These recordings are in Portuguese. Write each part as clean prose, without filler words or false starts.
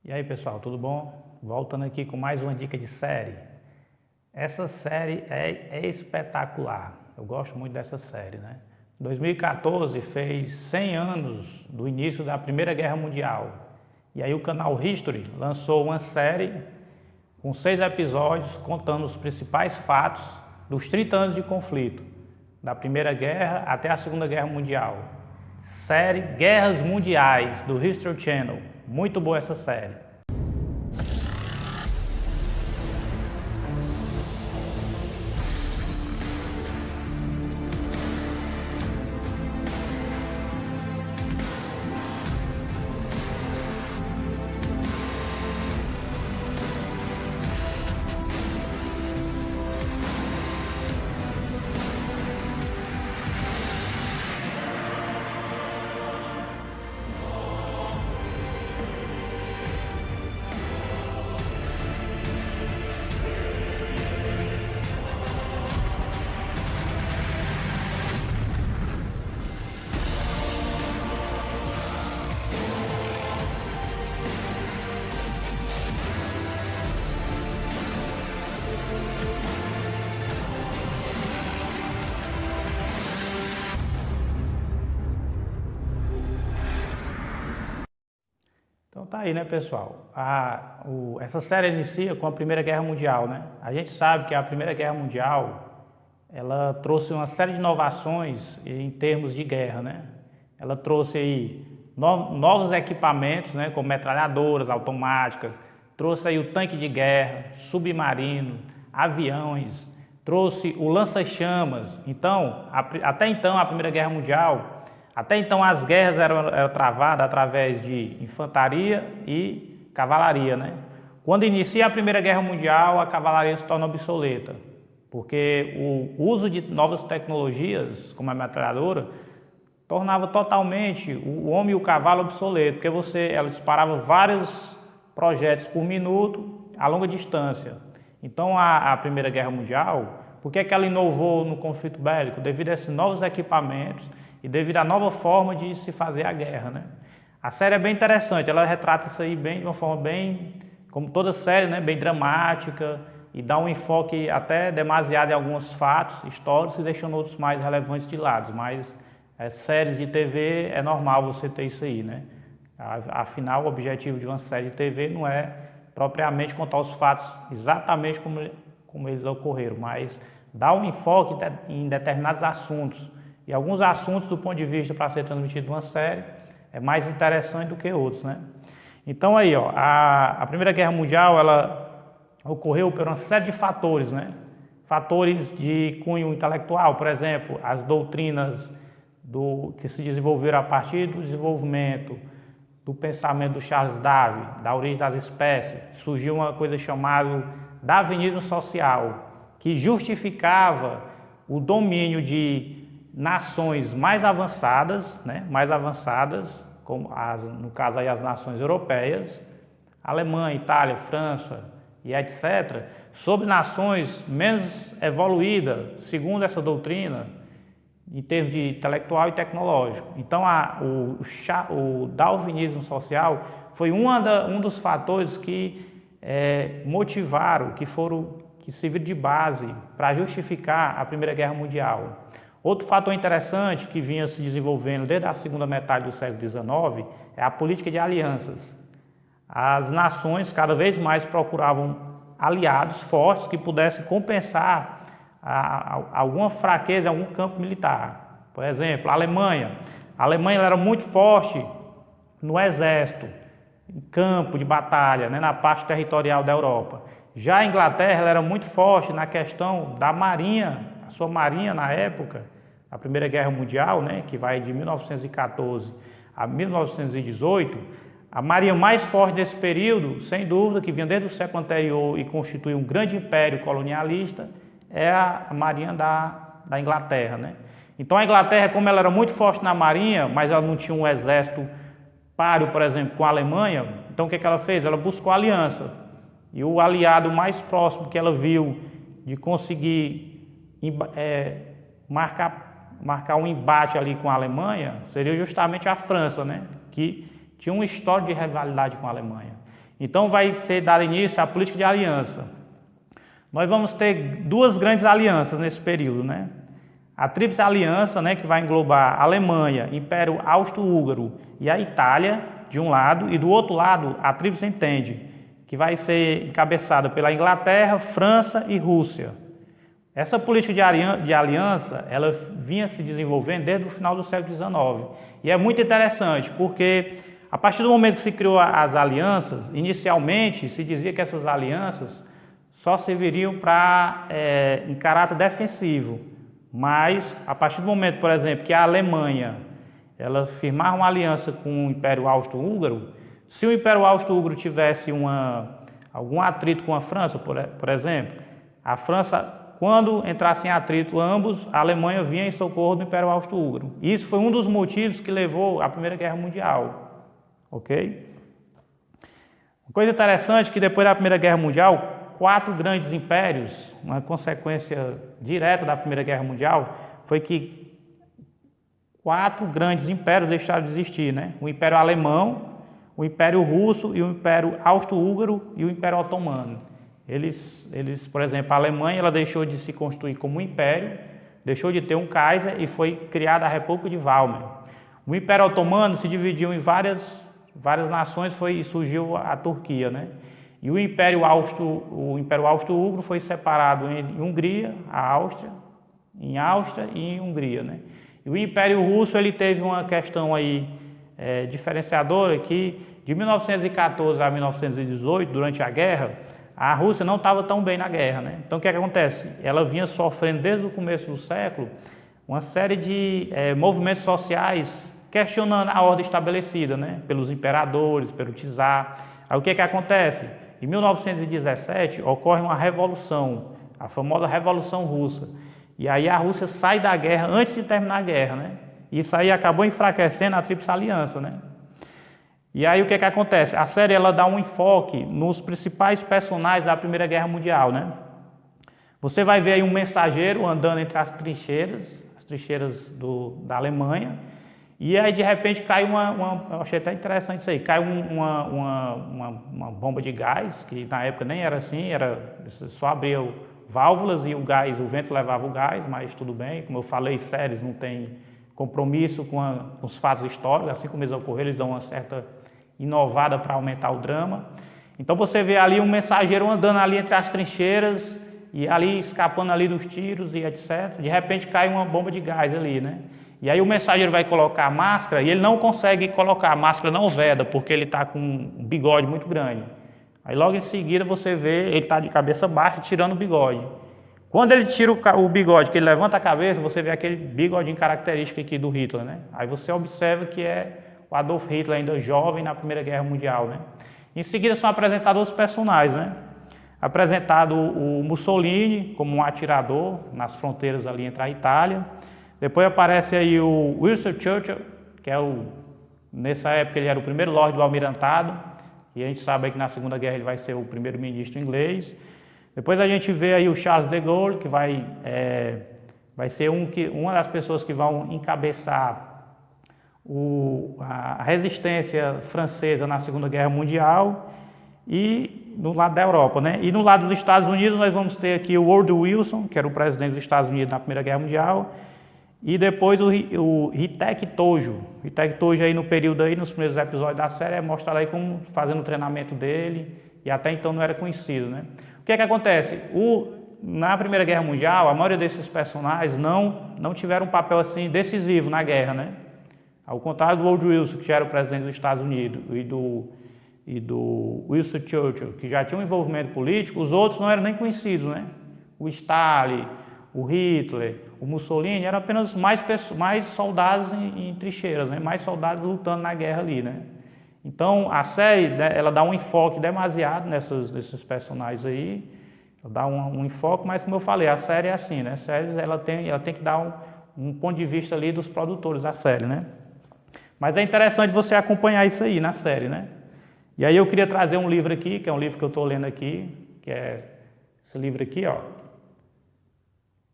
E aí pessoal, tudo bom? Voltando aqui com mais uma dica de série. Essa série é espetacular, eu gosto muito dessa série, né? 2014 fez 100 anos do início da Primeira Guerra Mundial. E aí o canal History lançou uma série com 6 episódios contando os principais fatos dos 30 anos de conflito, da Primeira Guerra até a Segunda Guerra Mundial. Série Guerras Mundiais do History Channel. Muito boa essa série. Então tá aí, né, pessoal? Essa série inicia com a Primeira Guerra Mundial, né? A gente sabe que a Primeira Guerra Mundial, ela trouxe uma série de inovações em termos de guerra, né? Ela trouxe aí novos equipamentos, né, como metralhadoras automáticas, trouxe aí o tanque de guerra, submarino, aviões, trouxe o lança-chamas. Então, até então, a Primeira Guerra Mundial, até então as guerras eram travadas através de infantaria e cavalaria, né? Quando inicia a Primeira Guerra Mundial, a cavalaria se torna obsoleta, porque o uso de novas tecnologias, como a metralhadora, tornava totalmente o homem e o cavalo obsoleto, porque ela disparava vários projéteis por minuto a longa distância. Então a Primeira Guerra Mundial, por que ela inovou no conflito bélico? Devido a esses novos equipamentos e devido à nova forma de se fazer a guerra, né? A série é bem interessante, ela retrata isso aí bem, de uma forma bem, como toda série, né, bem dramática, e dá um enfoque até demasiado em alguns fatos históricos e deixando outros mais relevantes de lado. Mas séries de TV é normal você ter isso aí, né? Afinal, o objetivo de uma série de TV não é propriamente contar os fatos exatamente como eles ocorreram, mas dar um enfoque em determinados assuntos. E alguns assuntos, do ponto de vista para ser transmitido numa série, é mais interessante do que outros, né? Então aí, ó, a Primeira Guerra Mundial, ela ocorreu por uma série de fatores, né? Fatores de cunho intelectual, por exemplo, as doutrinas que se desenvolveram a partir do desenvolvimento do pensamento do Charles Darwin, da origem das espécies. Surgiu uma coisa chamada darwinismo social, que justificava o domínio de nações mais avançadas, né, como no caso aí as nações europeias, Alemanha, Itália, França e etc., sobre nações menos evoluídas, segundo essa doutrina, em termos de intelectual e tecnológico. Então o darwinismo social foi um dos fatores que motivaram, que serviram de base para justificar a Primeira Guerra Mundial. Outro fator interessante que vinha se desenvolvendo desde a segunda metade do século XIX é a política de alianças. As nações cada vez mais procuravam aliados fortes que pudessem compensar alguma fraqueza em algum campo militar. Por exemplo, a Alemanha. A Alemanha era muito forte no exército, em campo de batalha, né, na parte territorial da Europa. Já a Inglaterra ela era muito forte na questão da marinha, a sua marinha na época, a Primeira Guerra Mundial, né, que vai de 1914 a 1918, a marinha mais forte desse período, sem dúvida, que vinha desde o século anterior e constituiu um grande império colonialista, é a marinha da Inglaterra, né? Então a Inglaterra, como ela era muito forte na marinha, mas ela não tinha um exército páreo, por exemplo, com a Alemanha, então o que ela fez? Ela buscou aliança. E o aliado mais próximo que ela viu de conseguir marcar um embate ali com a Alemanha seria justamente a França, né? Que tinha uma história de rivalidade com a Alemanha. Então vai ser dado início à política de aliança. Nós vamos ter duas grandes alianças nesse período, né? A Tríplice Aliança, né, que vai englobar a Alemanha, Império Austro-Húngaro e a Itália, de um lado, e do outro lado a Tríplice Entente, que vai ser encabeçada pela Inglaterra, França e Rússia. Essa política de aliança, ela vinha se desenvolvendo desde o final do século XIX. E é muito interessante, porque a partir do momento que se criou as alianças, inicialmente se dizia que essas alianças só serviriam em caráter defensivo. Mas, a partir do momento, por exemplo, que a Alemanha ela firmar uma aliança com o Império Austro-Húngaro, se o Império Austro-Húngaro tivesse algum atrito com a França, por exemplo, a França, quando entrasse em atrito ambos, a Alemanha vinha em socorro do Império Austro-Húngaro. Isso foi um dos motivos que levou à Primeira Guerra Mundial. Ok? Uma coisa interessante é que depois da Primeira Guerra Mundial, 4 grandes impérios, uma consequência direta da Primeira Guerra Mundial, foi que 4 grandes impérios deixaram de existir, né? O Império Alemão, o Império Russo, e o Império Austro-Húngaro e o Império Otomano. Eles, por exemplo, a Alemanha ela deixou de se constituir como um império, deixou de ter um Kaiser e foi criada a República de Weimar. O Império Otomano se dividiu em várias nações e surgiu a Turquia, né? E o Império Austro-Húngaro foi separado em Hungria, em Áustria e em Hungria, né? E o Império Russo ele teve uma questão aí diferenciadora que de 1914 a 1918, durante a guerra, a Rússia não estava tão bem na guerra, né? Então o que acontece? Ela vinha sofrendo desde o começo do século uma série de movimentos sociais questionando a ordem estabelecida, né? Pelos imperadores, pelo czar. Aí o que acontece? Em 1917 ocorre uma revolução, a famosa Revolução Russa. E aí a Rússia sai da guerra antes de terminar a guerra, né? Isso aí acabou enfraquecendo a Tríplice Aliança, né? E aí o que acontece? A série ela dá um enfoque nos principais personagens da Primeira Guerra Mundial, né? Você vai ver aí um mensageiro andando entre as trincheiras da Alemanha, e aí de repente cai eu achei até interessante isso aí, cai uma bomba de gás, que na época nem era assim, só abria válvulas e o vento levava o gás, mas tudo bem, como eu falei, séries não tem compromisso com os fatos históricos, assim como eles ocorreram, eles dão uma certa inovada para aumentar o drama. Então você vê ali um mensageiro andando ali entre as trincheiras e ali escapando ali dos tiros e etc. De repente cai uma bomba de gás ali, né? E aí o mensageiro vai colocar a máscara e ele não consegue colocar, a máscara não veda, porque ele está com um bigode muito grande. Aí logo em seguida você vê, ele está de cabeça baixa tirando o bigode. Quando ele tira o bigode, que ele levanta a cabeça, você vê aquele bigodinho característico aqui do Hitler, né? Aí você observa que é o Adolf Hitler ainda jovem na Primeira Guerra Mundial, né? Em seguida são apresentados outros personagens, né? Apresentado o Mussolini como um atirador nas fronteiras ali entre a Itália. Depois aparece aí o Winston Churchill, que nessa época ele era o primeiro Lorde do Almirantado, e a gente sabe aí que na Segunda Guerra ele vai ser o primeiro-ministro inglês. Depois a gente vê aí o Charles de Gaulle, que vai ser uma das pessoas que vão encabeçar a resistência francesa na Segunda Guerra Mundial e no lado da Europa, né? E no lado dos Estados Unidos nós vamos ter aqui o Woodrow Wilson, que era o presidente dos Estados Unidos na Primeira Guerra Mundial, e depois o Hiteki Tojo. O Hiteki Tojo aí no período aí, nos primeiros episódios da série, é mostrado aí como fazendo o treinamento dele, e até então não era conhecido, né? O que acontece? Na Primeira Guerra Mundial, a maioria desses personagens não tiveram um papel assim decisivo na guerra, né? Ao contrário do Woodrow Wilson, que já era o presidente dos Estados Unidos, e do Winston Churchill, que já tinha um envolvimento político, os outros não eram nem conhecidos, né? O Stalin, o Hitler, o Mussolini eram apenas mais soldados em trincheiras, né? Mais soldados lutando na guerra ali, né? Então a série, né, ela dá um enfoque demasiado nesses personagens aí, ela dá um enfoque, mas como eu falei, a série é assim, né? A série ela tem que dar um ponto de vista ali dos produtores da série, né? Mas é interessante você acompanhar isso aí na série, né? E aí eu queria trazer um livro aqui, que é um livro que eu estou lendo aqui, que é esse livro aqui, ó.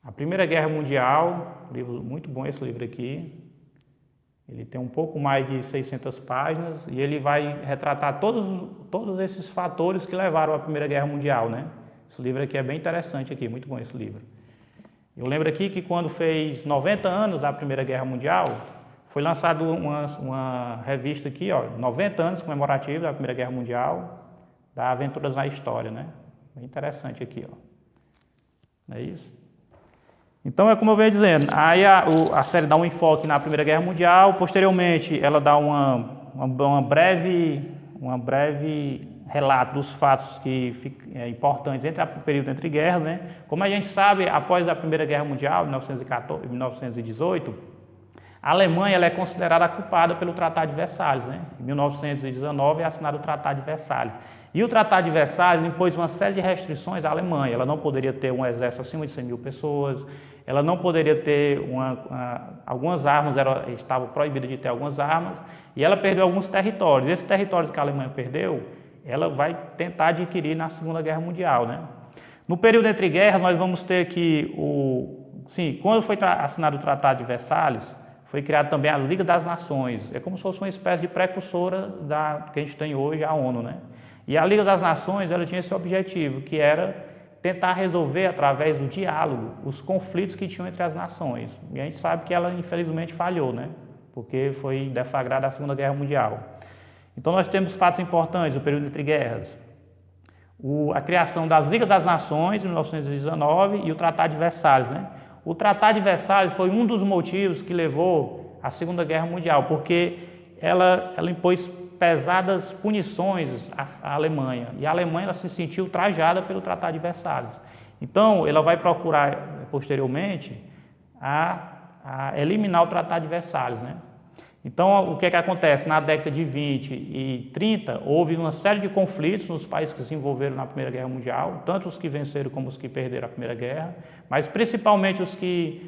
A Primeira Guerra Mundial, livro muito bom esse livro aqui. Ele tem um pouco mais de 600 páginas e ele vai retratar todos esses fatores que levaram à Primeira Guerra Mundial, né? Esse livro aqui é bem interessante aqui, muito bom esse livro. Eu lembro aqui que quando fez 90 anos da Primeira Guerra Mundial, foi lançado uma revista aqui, ó, 90 anos comemorativos da Primeira Guerra Mundial, da Aventuras na História, né? Bem interessante aqui, ó. Não é isso? Então, é como eu venho dizendo, aí a série dá um enfoque na Primeira Guerra Mundial, posteriormente ela dá uma breve relato dos fatos importantes entre o período entre guerras, né? Como a gente sabe, após a Primeira Guerra Mundial, 1918, a Alemanha ela é considerada culpada pelo Tratado de Versalhes, né? Em 1919 é assinado o Tratado de Versalhes. E o Tratado de Versalhes impôs uma série de restrições à Alemanha. Ela não poderia ter um exército acima de 100 mil pessoas, ela não poderia ter algumas armas, estava proibida de ter algumas armas, e ela perdeu alguns territórios. Esses territórios que a Alemanha perdeu, ela vai tentar adquirir na Segunda Guerra Mundial, né? No período entre guerras, nós vamos ter que, quando foi assinado o Tratado de Versalhes, foi criada também a Liga das Nações. É como se fosse uma espécie de precursora da que a gente tem hoje, a ONU, né? E a Liga das Nações, ela tinha esse objetivo, que era tentar resolver, através do diálogo, os conflitos que tinham entre as nações. E a gente sabe que ela, infelizmente, falhou, né? Porque foi deflagrada a Segunda Guerra Mundial. Então, nós temos fatos importantes do período entre guerras. A criação da Liga das Nações, em 1919, e o Tratado de Versalhes, né? O Tratado de Versalhes foi um dos motivos que levou à Segunda Guerra Mundial, porque ela impôs pesadas punições à Alemanha, e a Alemanha ela se sentiu ultrajada pelo Tratado de Versalhes. Então, ela vai procurar, posteriormente, a eliminar o Tratado de Versalhes, né? Então, o que acontece? Na década de 20 e 30, houve uma série de conflitos nos países que se envolveram na Primeira Guerra Mundial, tanto os que venceram como os que perderam a Primeira Guerra, mas principalmente os que,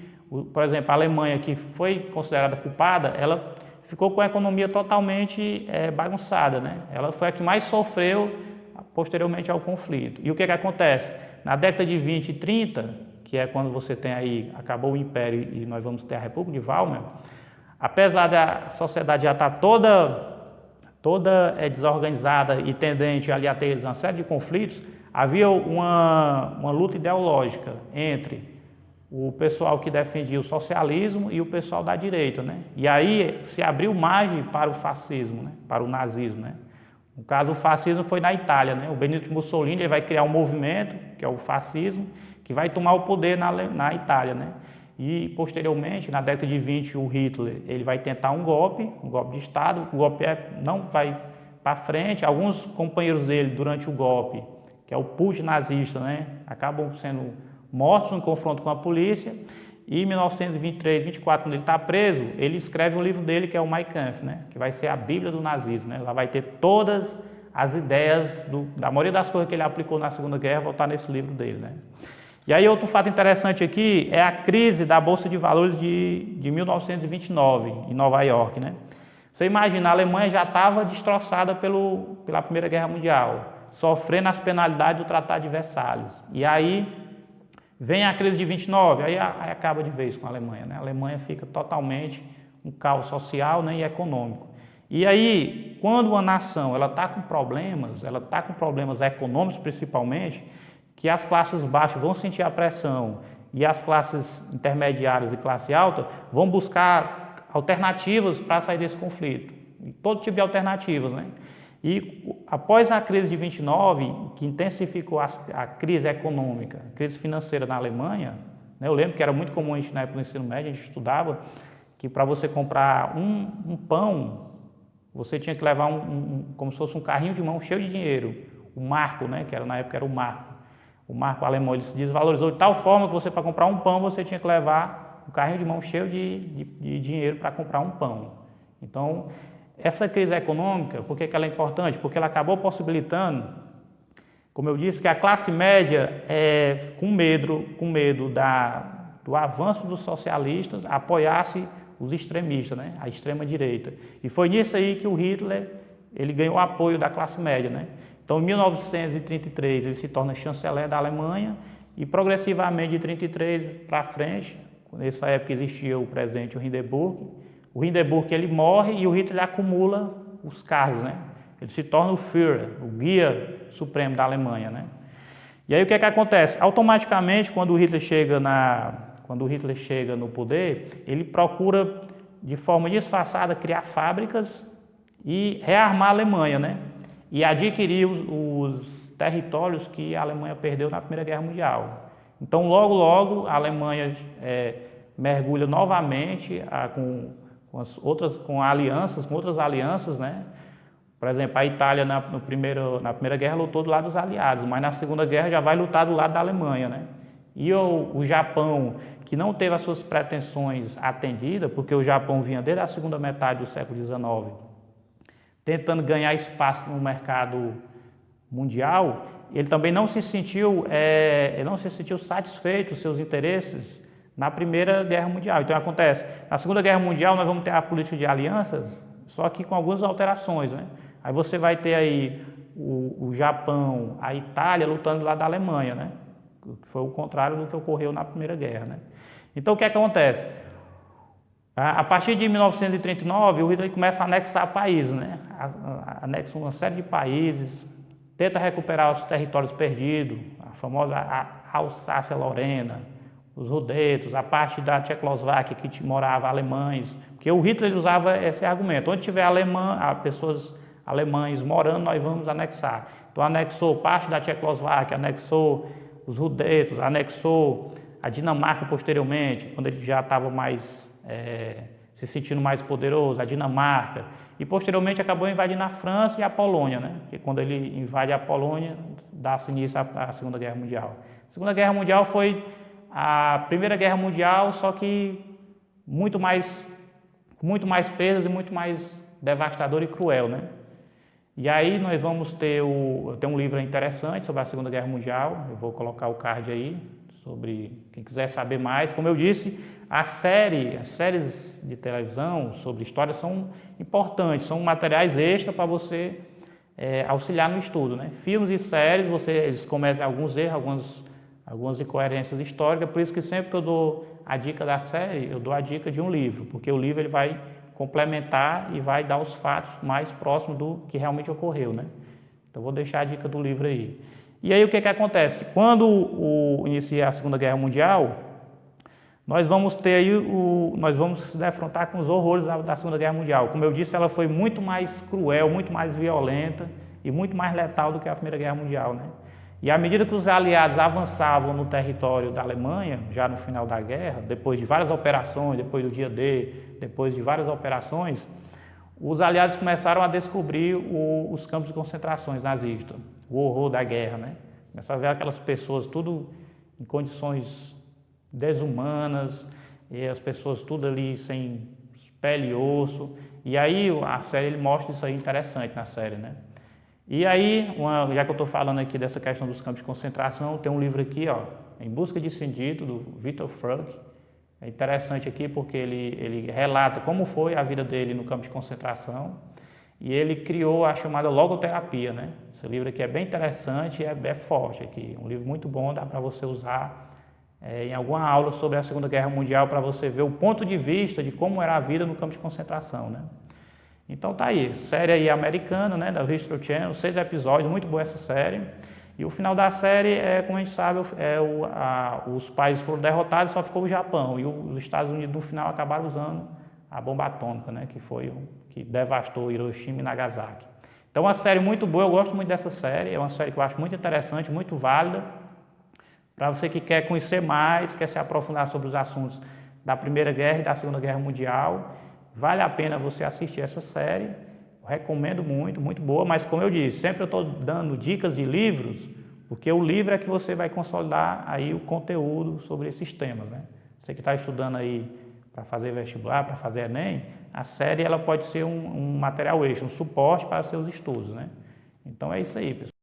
por exemplo, a Alemanha, que foi considerada culpada, ela ficou com a economia totalmente bagunçada, né? Ela foi a que mais sofreu posteriormente ao conflito. E o que acontece? Na década de 20 e 30, que é quando você tem aí, acabou o Império e nós vamos ter a República de Weimar, apesar da sociedade já estar toda desorganizada e tendente ali a ter uma série de conflitos, havia uma luta ideológica entre o pessoal que defendia o socialismo e o pessoal da direita, né? E aí se abriu margem para o fascismo, né? Para o nazismo, né? No caso, o fascismo foi na Itália, né? O Benito Mussolini ele vai criar um movimento, que é o fascismo, que vai tomar o poder na Itália, né? E, posteriormente, na década de 20, o Hitler ele vai tentar um golpe de Estado, o golpe não vai para frente. Alguns companheiros dele, durante o golpe, que é o putsch nazista, né, acabam sendo mortos no confronto com a polícia. E em 1923, 24, quando ele está preso, ele escreve um livro dele, que é o Mein Kampf, né, que vai ser a Bíblia do nazismo, né? Ela vai ter todas as ideias da maioria das coisas que ele aplicou na Segunda Guerra, vão estar nesse livro dele, né? E aí outro fato interessante aqui é a crise da Bolsa de Valores de 1929, em Nova York, né? Você imagina, a Alemanha já estava destroçada pela Primeira Guerra Mundial, sofrendo as penalidades do Tratado de Versalhes. E aí vem a crise de 29, aí acaba de vez com a Alemanha, né? A Alemanha fica totalmente um caos social, né, e econômico. E aí, quando uma nação está com problemas econômicos principalmente, que as classes baixas vão sentir a pressão e as classes intermediárias e classe alta vão buscar alternativas para sair desse conflito, todo tipo de alternativas, né? E após a crise de 29, que intensificou a crise econômica, a crise financeira na Alemanha, né? Eu lembro que era muito comum a gente, na época do ensino médio, a gente estudava que para você comprar um pão, você tinha que levar como se fosse um carrinho de mão cheio de dinheiro, o marco, né? Que na época era o marco. O marco alemão ele se desvalorizou de tal forma que você, para comprar um pão, você tinha que levar um carrinho de mão cheio de dinheiro para comprar um pão. Então, essa crise econômica, por que ela é importante? Porque ela acabou possibilitando, como eu disse, que a classe média, com medo do avanço dos socialistas, apoiasse os extremistas, né? A extrema-direita. E foi nisso aí que o Hitler ele ganhou o apoio da classe média, né? Então, em 1933, ele se torna chanceler da Alemanha e, progressivamente, de 1933 para frente, nessa época existia o presidente Hindenburg, o Hindenburg ele morre e o Hitler acumula os cargos, né? Ele se torna o Führer, o guia supremo da Alemanha, né? E aí o que é que acontece? Automaticamente, quando o Hitler chega no poder, ele procura de forma disfarçada criar fábricas e rearmar a Alemanha, né? E adquirir os territórios que a Alemanha perdeu na Primeira Guerra Mundial. Então, logo a Alemanha mergulha novamente com outras alianças, né? Por exemplo, a Itália na Primeira Guerra lutou do lado dos aliados, mas na Segunda Guerra já vai lutar do lado da Alemanha, né? E o Japão, que não teve as suas pretensões atendidas, porque o Japão vinha desde a segunda metade do século XIX, tentando ganhar espaço no mercado mundial, ele também não se sentiu satisfeito os seus interesses na Primeira Guerra Mundial. Então acontece, na Segunda Guerra Mundial nós vamos ter a política de alianças, só que com algumas alterações, né? Aí você vai ter aí o Japão, a Itália lutando lá da Alemanha, né? Que foi o contrário do que ocorreu na Primeira Guerra, né? Então o que é que acontece? A partir de 1939, o Hitler começa a anexar países, né? Anexa uma série de países, tenta recuperar os territórios perdidos, a famosa Alsácia-Lorena, os Sudetos, a parte da Tchecoslováquia que morava alemães, porque o Hitler usava esse argumento: onde tiver pessoas alemães morando, nós vamos anexar. Então anexou parte da Tchecoslováquia, anexou os Sudetos, anexou a Dinamarca posteriormente, quando ele já estava se sentindo mais poderoso, a Dinamarca, e posteriormente acabou invadindo a França e a Polônia, né? E quando ele invade a Polônia, dá-se início à Segunda Guerra Mundial. A Segunda Guerra Mundial foi a Primeira Guerra Mundial, só que com muito mais perdas e muito mais devastador e cruel, né? E aí nós vamos ter um livro interessante sobre a Segunda Guerra Mundial, eu vou colocar o card aí, sobre quem quiser saber mais. Como eu disse, as séries de televisão sobre história são importantes, são materiais extras para você auxiliar no estudo, né? Filmes e séries, eles cometem alguns erros, algumas incoerências históricas, por isso que sempre que eu dou a dica da série, eu dou a dica de um livro, porque o livro ele vai complementar e vai dar os fatos mais próximos do que realmente ocorreu, né? Então vou deixar a dica do livro aí. E aí o que acontece? Quando inicia a Segunda Guerra Mundial, nós vamos se defrontar com os horrores da Segunda Guerra Mundial. Como eu disse, ela foi muito mais cruel, muito mais violenta e muito mais letal do que a Primeira Guerra Mundial, né? E à medida que os aliados avançavam no território da Alemanha, já no final da guerra, depois de várias operações, depois do dia D, depois de várias operações, os aliados começaram a descobrir os campos de concentrações nazistas, o horror da guerra, né? Começaram a ver aquelas pessoas tudo em condições desumanas, e as pessoas tudo ali sem pele e osso. E aí a série ele mostra isso aí interessante na série, né? E aí, já que eu estou falando aqui dessa questão dos campos de concentração, tem um livro aqui, ó, Em Busca de Sentido, do Viktor Frankl. É interessante aqui porque ele relata como foi a vida dele no campo de concentração e ele criou a chamada logoterapia, né? Esse livro aqui é bem interessante e é forte aqui, um livro muito bom, dá para você usar em alguma aula sobre a Segunda Guerra Mundial para você ver o ponto de vista de como era a vida no campo de concentração, né? Então tá aí, série aí americana, né, da History Channel, 6 episódios, muito boa essa série. E o final da série como a gente sabe, os países foram derrotados, só ficou o Japão. E os Estados Unidos no final acabaram usando a bomba atômica, né, que devastou Hiroshima e Nagasaki. Então uma série muito boa, eu gosto muito dessa série, é uma série que eu acho muito interessante, muito válida, para você que quer conhecer mais, quer se aprofundar sobre os assuntos da Primeira Guerra e da Segunda Guerra Mundial. Vale a pena você assistir essa série, eu recomendo muito, muito boa, mas como eu disse, sempre eu estou dando dicas de livros, porque o livro é que você vai consolidar aí o conteúdo sobre esses temas, né? Você que está estudando aí para fazer vestibular, para fazer Enem, a série ela pode ser um material extra, um suporte para seus estudos, né? Então é isso aí, pessoal.